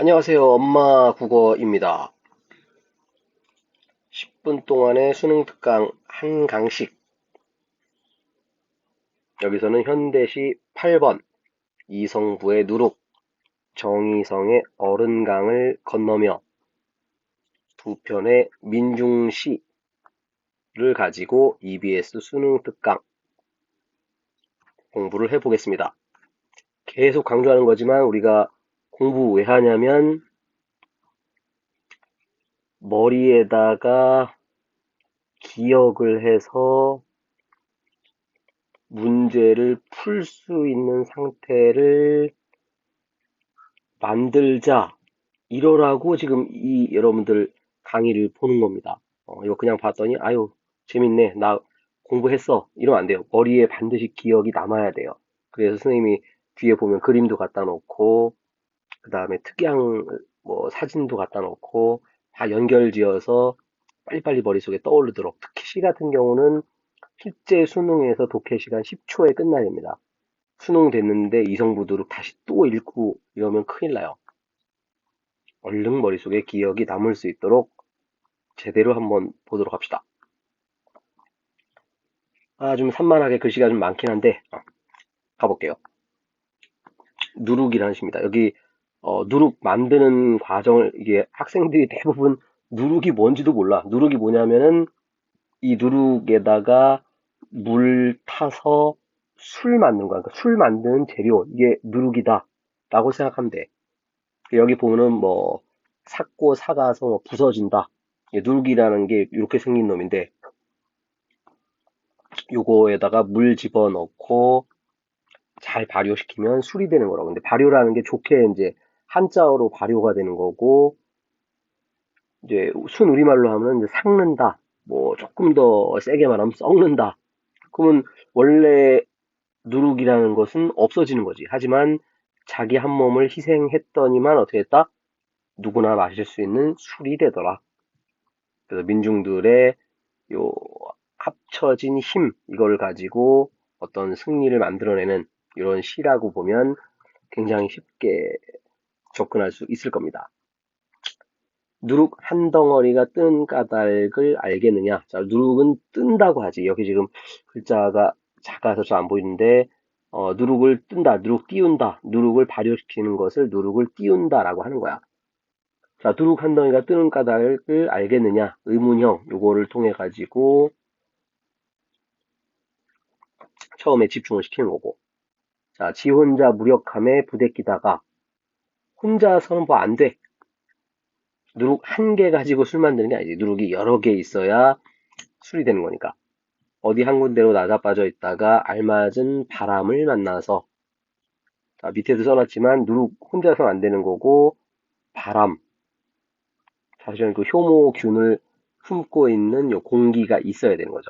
안녕하세요. 엄마 국어입니다. 10분 동안의 수능 특강 한 강씩. 여기서는 현대시 8번 이성부의 누룩, 정의성의 어른강을 건너며 두 편의 민중시를 가지고 EBS 수능 특강 공부를 해보겠습니다. 계속 강조하는 거지만 우리가 공부 왜 하냐면 머리에다가 기억을 해서 문제를 풀 수 있는 상태를 만들자. 이러라고 지금 이 여러분들 강의를 보는 겁니다. 이거 그냥 봤더니 아유 재밌네 나 공부했어 이러면 안 돼요. 머리에 반드시 기억이 남아야 돼요. 그래서 선생님이 뒤에 보면 그림도 갖다 놓고 그 다음에 특이한 뭐 사진도 갖다 놓고 다 연결지어서 빨리빨리 머릿속에 떠오르도록. 특히 시 같은 경우는 실제 수능에서 독해 시간 10초에 끝나야 됩니다. 수능 됐는데 이성부도로 다시 또 읽고 이러면 큰일 나요. 얼른 머릿속에 기억이 남을 수 있도록 제대로 한번 보도록 합시다. 좀 산만하게 글씨가 좀 많긴 한데 가볼게요. 누룩이라는 시입니다. 여기 누룩 만드는 과정을 이게 학생들이 대부분 누룩이 뭔지도 몰라. 누룩이 뭐냐면은 이 누룩에다가 물 타서 술 만드는 거야. 그러니까 술 만드는 재료 이게 누룩이다 라고 생각하면 돼. 여기 보면은 뭐 삭고 삭아서 뭐 부서진다. 누룩이라는 게 이렇게 생긴 놈인데 요거에다가 물 집어넣고 잘 발효시키면 술이 되는 거라고. 근데 발효라는 게 좋게 이제 한자어로 발효가 되는 거고, 이제 순우리말로 하면 이제 삭는다. 뭐 조금 더 세게 말하면 썩는다. 그러면 원래 누룩이라는 것은 없어지는 거지. 하지만 자기 한 몸을 희생했더니만 어떻게 했다? 누구나 마실 수 있는 술이 되더라. 그래서 민중들의 요 합쳐진 힘, 이걸 가지고 어떤 승리를 만들어내는 이런 시라고 보면 굉장히 쉽게 접근할 수 있을 겁니다. 누룩 한 덩어리가 뜬 까닭을 알겠느냐? 자, 누룩은 뜬다고 하지. 여기 지금 글자가 작아서 잘 안 보이는데, 누룩을 뜬다, 누룩 띄운다, 누룩을 발효시키는 것을 누룩을 띄운다라고 하는 거야. 자, 누룩 한 덩이가 뜨는 까닭을 알겠느냐? 의문형, 요거를 통해 가지고 처음에 집중을 시키는 거고. 자, 지 혼자 무력함에 부대끼다가 혼자서는 뭐 안 돼. 누룩 한 개 가지고 술 만드는 게 아니지. 누룩이 여러 개 있어야 술이 되는 거니까. 어디 한 군데로 나자빠져 있다가 알맞은 바람을 만나서, 자, 밑에도 써놨지만 누룩 혼자서는 안 되는 거고 바람, 사실은 그 효모균을 품고 있는 요 공기가 있어야 되는 거죠.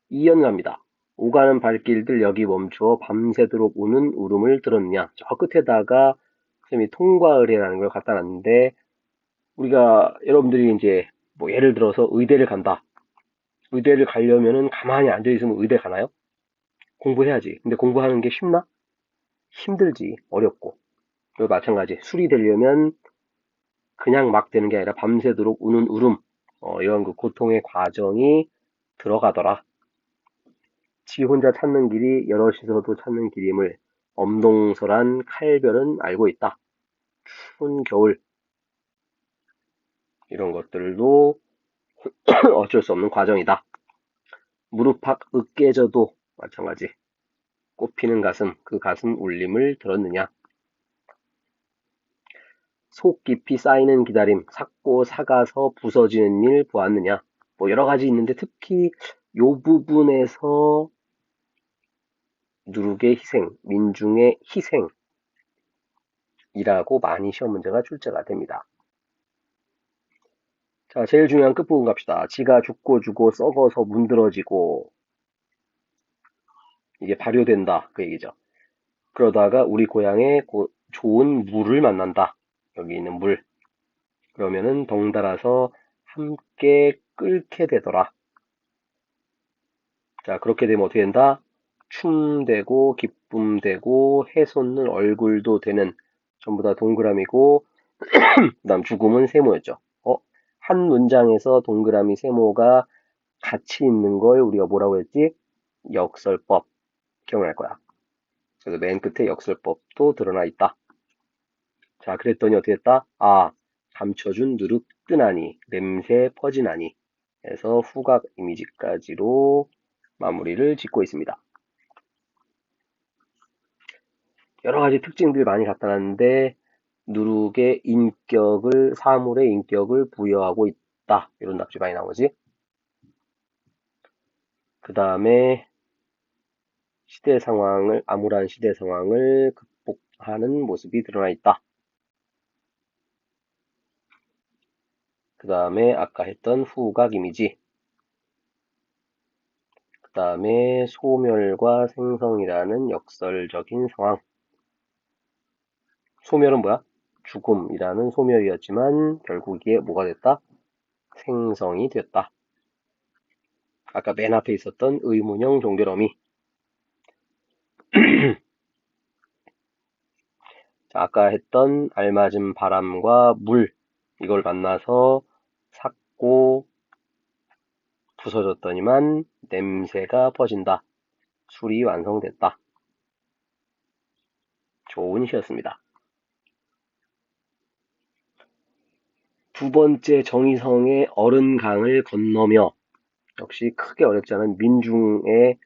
이연갑니다. 오가는 발길들 여기 멈추어 밤새도록 우는 울음을 들었느냐. 저 끝에다가 선생님이 통과의례라는 걸 갖다 놨는데, 우리가 여러분들이 이제 뭐 예를 들어서 의대를 간다. 의대를 가려면은 가만히 앉아 있으면 의대 가나요? 공부해야지. 근데 공부하는 게 쉽나? 힘들지. 어렵고. 또 마찬가지. 술이 되려면 그냥 막 되는 게 아니라 밤새도록 우는 울음. 이런 그 고통의 과정이 들어가더라. 지 혼자 찾는 길이 여럿이서도 찾는 길임을 엄동설한 칼별은 알고 있다. 추운 겨울. 이런 것들도 어쩔 수 없는 과정이다. 무릎팍 으깨져도 마찬가지. 꽃피는 가슴, 그 가슴 울림을 들었느냐. 속 깊이 쌓이는 기다림, 삭고 삭아서 부서지는 일 보았느냐. 뭐 여러 가지 있는데 특히 요 부분에서 누룩의 희생, 민중의 희생이라고 많이 시험 문제가 출제가 됩니다. 자, 제일 중요한 끝부분 갑시다. 지가 죽고 주고 썩어서 문드러지고 이게 발효된다 그 얘기죠. 그러다가 우리 고향에 좋은 물을 만난다. 여기 있는 물. 그러면은 덩달아서 함께 끓게 되더라. 자, 그렇게 되면 어떻게 된다? 춤되고 기쁨되고 해솟는 얼굴도 되는 전부 다 동그라미고 그다음 죽음은 세모였죠. 한 문장에서 동그라미 세모가 같이 있는 걸 우리가 뭐라고 했지? 역설법. 기억날 거야. 그래서 맨 끝에 역설법도 드러나 있다. 자, 그랬더니 어떻게 했다? 감춰준 누룩 뜨나니, 냄새 퍼지나니. 해서 후각 이미지까지로 마무리를 짓고 있습니다. 여러 가지 특징들 많이 나타났는데, 누룩의 인격을, 사물의 인격을 부여하고 있다. 이런 답지 많이 나오지? 그 다음에 암울한 시대 상황을 극복하는 모습이 드러나 있다. 그 다음에 아까 했던 후각 이미지. 그 다음에 소멸과 생성이라는 역설적인 상황. 소멸은 뭐야? 죽음이라는 소멸이었지만 결국 이게 뭐가 됐다? 생성이 됐다. 아까 맨 앞에 있었던 의문형 종결어미. 자, 아까 했던 알맞은 바람과 물 이걸 만나서 삭고 부서졌더니만 냄새가 퍼진다. 술이 완성됐다. 좋은 시였습니다. 두 번째 정의성의 어른강을 건너며 역시 크게 어렵지 않은 민중의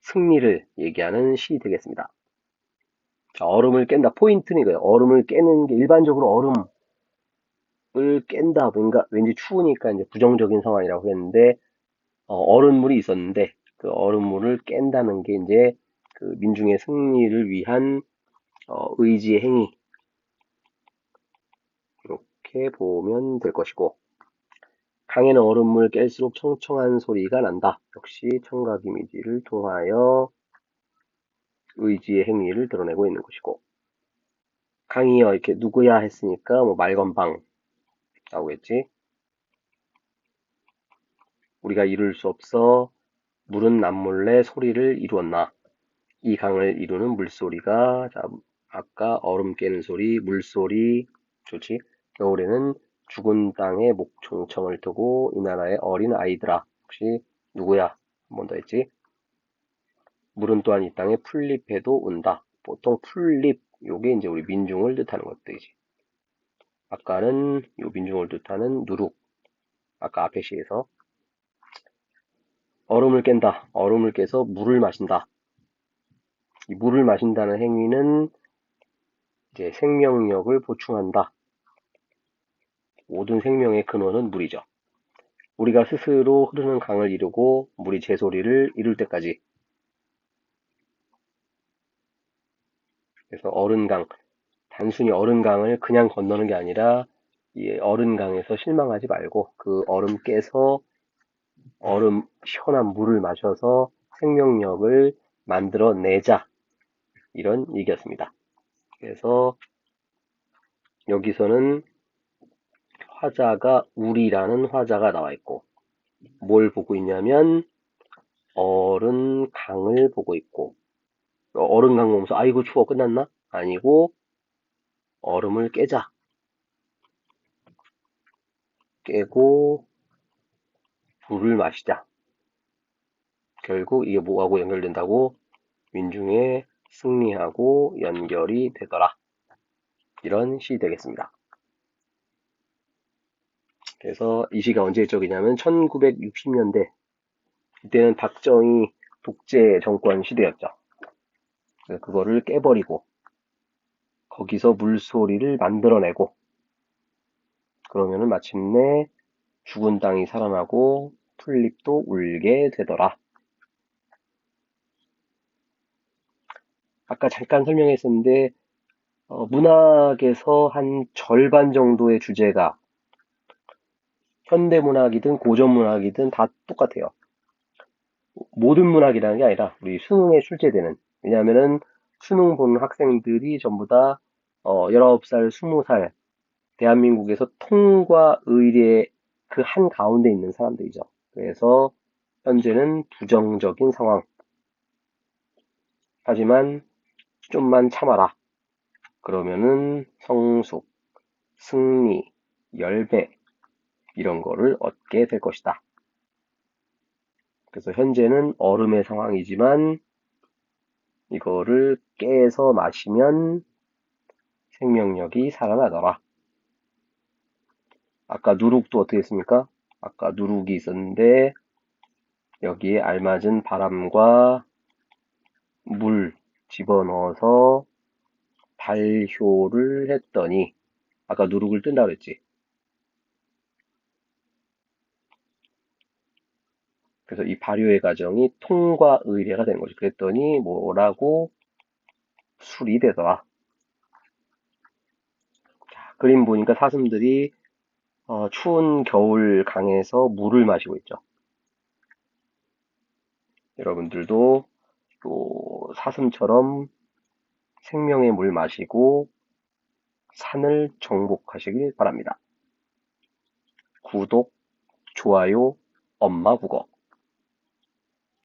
승리를 얘기하는 시 되겠습니다. 자, 얼음을 깬다. 포인트는 이거예요. 얼음을 깨는 게 일반적으로 얼음을 깬다. 뭔가 왠지 추우니까 이제 부정적인 상황이라고 했는데 얼음물이 있었는데 그 얼음물을 깬다는 게 이제 그 민중의 승리를 위한 의지의 행위 이렇게 보면 될 것이고 강에는 얼음물 깰수록 청청한 소리가 난다. 역시 청각 이미지를 통하여 의지의 행위를 드러내고 있는 것이고 강이여 이렇게 누구야 했으니까 뭐 말건방 나오겠지. 우리가 이룰 수 없어 물은 남몰래 소리를 이루었나. 이 강을 이루는 물소리가 자, 아까 얼음 깨는 소리, 물소리 좋지. 겨울에는 죽은 땅에 목총청을 두고 이 나라의 어린 아이들아 혹시 누구야? 한 번 더 했지. 물은 또한 이 땅에 풀잎에도 온다. 보통 풀잎 요게 이제 우리 민중을 뜻하는 것들이지. 아까는 요 민중을 뜻하는 누룩. 아까 앞에 시에서 얼음을 깬다. 얼음을 깨서 물을 마신다. 이 물을 마신다는 행위는 이제 생명력을 보충한다. 모든 생명의 근원은 물이죠. 우리가 스스로 흐르는 강을 이루고 물이 제 소리를 이룰 때까지. 그래서 어른강, 단순히 어른강을 그냥 건너는 게 아니라 이 어른강에서 실망하지 말고 그 얼음 깨서 얼음 시원한 물을 마셔서 생명력을 만들어내자. 이런 얘기였습니다. 그래서 여기서는 화자가 우리라는 화자가 나와 있고 뭘 보고 있냐면 어른 강을 보고 있고 어른 강 보면서 아이고 추워 끝났나? 아니고 얼음을 깨자. 깨고 물을 마시자. 결국 이게 뭐하고 연결된다고? 민중의 승리하고 연결이 되더라. 이런 시 되겠습니다. 그래서 이 시가 언제 적이냐면 1960년대. 이때는 박정희 독재 정권 시대였죠. 그래서 그거를 깨버리고 거기서 물소리를 만들어내고 그러면은 마침내 죽은 땅이 살아나고 풀잎도 울게 되더라. 아까 잠깐 설명했었는데 문학에서 한 절반 정도의 주제가 현대문학이든 고전문학이든 다 똑같아요. 모든 문학이라는 게 아니라 우리 수능에 출제되는 왜냐하면은 수능 보는 학생들이 전부 다 19살, 20살 대한민국에서 통과 의례 그 한가운데 있는 사람들이죠. 그래서 현재는 부정적인 상황. 하지만 좀만 참아라. 그러면은 성숙, 승리, 열배 이런 거를 얻게 될 것이다. 그래서 현재는 얼음의 상황이지만 이거를 깨서 마시면 생명력이 살아나더라. 아까 누룩도 어떻게 했습니까? 아까 누룩이 있었는데 여기에 알맞은 바람과 물 집어넣어서 발효를 했더니 아까 누룩을 뜬다 그랬지. 그래서 이 발효의 과정이 통과 의례가 되는 거지. 그랬더니 뭐라고 술이 되더라. 그림 보니까 사슴들이 추운 겨울 강에서 물을 마시고 있죠. 여러분들도 또 사슴처럼 생명의 물 마시고 산을 정복하시길 바랍니다. 구독, 좋아요, 엄마 국어.